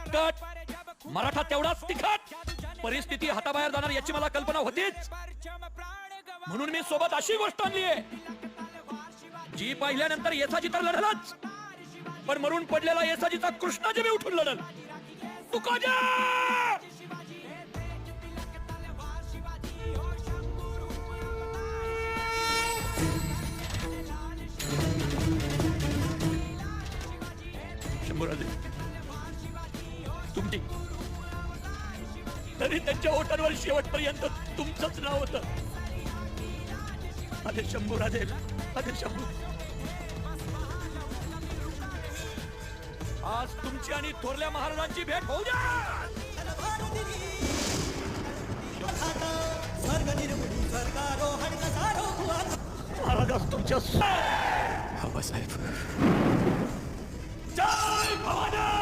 कटकट, मराठा तेवढाच तिखट. परिस्थिती हाताबाहेर जाणार याची मला कल्पना होतीच, म्हणून मी सोबत अशी गोष्ट आणली आहे जी पाहिल्यानंतर येसाजी तर लढलच, पण मरून पडलेला येसाजीचा कृष्णाजी मी उठून लढल. तुकोजा! शंभूराजे तुमची, तरी त्यांच्या ओठांवर शेवटपर्यंत तुमचंच नाव होतं. अरे शंभूराजे, अरे शंभू, आज तुमची आणि थोरल्या महाराजांची भेट होऊ द्या. महाराज तुमच्या बाबासाहेब, जय भवानी.